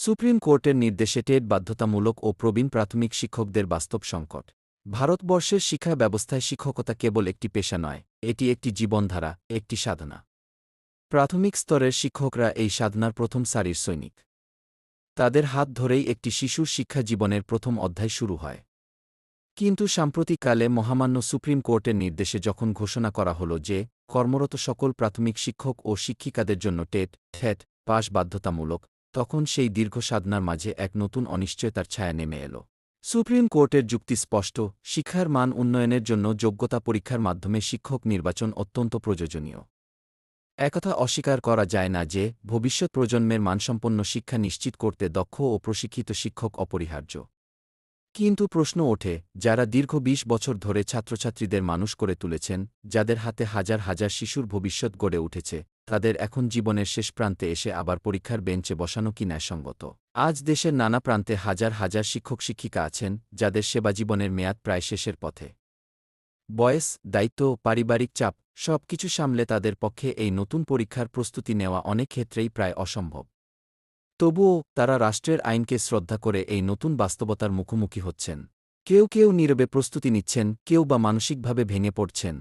Supreme কোর্টের নির্দেশে TET বাধ্যতামূলক ও প্রবীণ প্রাথমিক শিক্ষকদের বাস্তব সংকট। ভারতবর্ষের শিক্ষা ব্যবস্থায় শিক্ষকতা কেবল একটি পেশা নয়, এটি একটি জীবনধারা, একটি সাধনা। প্রাথমিক স্তরের শিক্ষকরা এই সাধনার প্রথম সারির সৈনিক। তাদের হাত ধরেই একটি শিশুর শিক্ষা জীবনের প্রথম অধ্যায় শুরু হয়। কিন্তু সাম্প্রতিককালে মহামান্য সুপ্রিম কোর্টের নির্দেশে যখন ঘোষণা করা হল যে কর্মরত সকল প্রাথমিক শিক্ষক ও শিক্ষিকাদের জন্য টেট পাস বাধ্যতামূলক, তখন সেই দীর্ঘ সাধনার মাঝে এক নতুন অনিশ্চয়তার ছায়া নেমে এল। সুপ্রিম কোর্টের যুক্তি স্পষ্ট, শিক্ষার মান উন্নয়নের জন্য যোগ্যতা পরীক্ষার মাধ্যমে শিক্ষক নির্বাচন অত্যন্ত প্রয়োজনীয়। একথা অস্বীকার করা যায় না যে ভবিষ্যৎ প্রজন্মের মানসম্পন্ন শিক্ষা নিশ্চিত করতে দক্ষ ও প্রশিক্ষিত শিক্ষক অপরিহার্য। কিন্তু প্রশ্ন ওঠে, যারা দীর্ঘ ২০ বছর ধরে ছাত্রছাত্রীদের মানুষ করে তুলেছেন, যাদের হাতে হাজার হাজার শিশুর ভবিষ্যৎ গড়ে উঠেছে, তাদের এখন জীবনের শেষ প্রান্তে এসে আবার পরীক্ষার বেঞ্চে বসানো কি ন্যায়সঙ্গত? আজ দেশের নানা প্রান্তে হাজার হাজার শিক্ষক শিক্ষিকা আছেন, যাদের সেবাজীবনের মেয়াদ প্রায় শেষের পথে। বয়স, দায়িত্ব, পারিবারিক চাপ সবকিছু সামলে তাদের পক্ষে এই নতুন পরীক্ষার প্রস্তুতি নেওয়া অনেক ক্ষেত্রেই প্রায় অসম্ভব। তবুও তারা রাষ্ট্রের আইনকে শ্রদ্ধা করে এই নতুন বাস্তবতার মুখোমুখি হচ্ছেন। কেউ কেউ নীরবে প্রস্তুতি নিচ্ছেন, কেউ বা মানসিকভাবে ভেঙে পড়ছেন।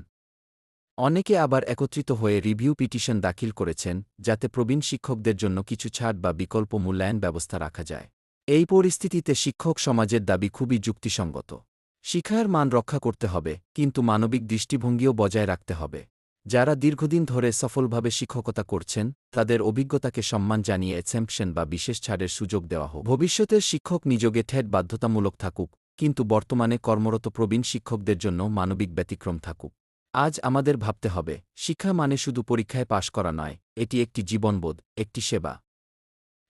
অনেকে আবার একত্রিত হয়ে রিভিউ পিটিশন দাখিল করেছেন, যাতে প্রবীণ শিক্ষকদের জন্য কিছু ছাড় বা বিকল্প মূল্যায়ন ব্যবস্থা রাখা যায়। এই পরিস্থিতিতে শিক্ষক সমাজের দাবি খুবই যুক্তিসঙ্গত। শিক্ষার মান রক্ষা করতে হবে, কিন্তু মানবিক দৃষ্টিভঙ্গিও বজায় রাখতে হবে। যারা দীর্ঘদিন ধরে সফলভাবে শিক্ষকতা করছেন, তাদের অভিজ্ঞতাকে সম্মান জানিয়ে এক্সেম্পশন বা বিশেষ ছাড়ের সুযোগ দেওয়া হোক। ভবিষ্যতের শিক্ষক নিযোগে টেট বাধ্যতামূলক থাকুক, কিন্তু বর্তমানে কর্মরত প্রবীণ শিক্ষকদের জন্য মানবিক ব্যতিক্রম থাকুক। আজ আমাদের ভাবতে হবে, শিক্ষা মানে শুধু পরীক্ষায় পাশ করা নয়, এটি একটি জীবনবোধ, একটি সেবা।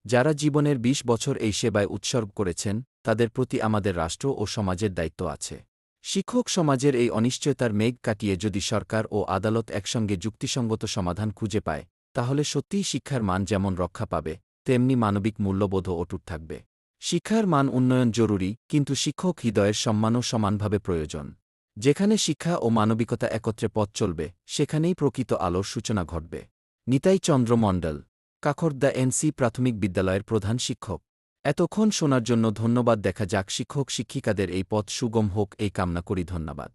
যারা জীবনের ২০ বছর এই সেবায় উৎসর্গ করেছেন, তাদের প্রতি আমাদের রাষ্ট্র ও সমাজের দায়িত্ব আছে। শিক্ষক সমাজের এই অনিশ্চয়তার মেঘ কাটিয়ে যদি সরকার ও আদালত একসঙ্গে যুক্তিসঙ্গত সমাধান খুঁজে পায়, তাহলে সত্যিই শিক্ষার মান যেমন রক্ষা পাবে, তেমনি মানবিক মূল্যবোধও অটুট থাকবে। শিক্ষার মান উন্নয়ন জরুরি, কিন্তু শিক্ষক হৃদয়ের সম্মানও সমানভাবে প্রয়োজন। যেখানে শিক্ষা ও মানবিকতা একত্রে পথ চলবে, সেখানেই প্রকৃত আলোর সূচনা ঘটবে। নিতাই চন্দ্র মণ্ডল, কাখরদা এনসি প্রাথমিক বিদ্যালয়ের প্রধান শিক্ষক। এতক্ষণ শোনার জন্য ধন্যবাদ। দেখা যাক শিক্ষক শিক্ষিকাদের এই পথ সুগম হোক, এই কামনা করি। ধন্যবাদ।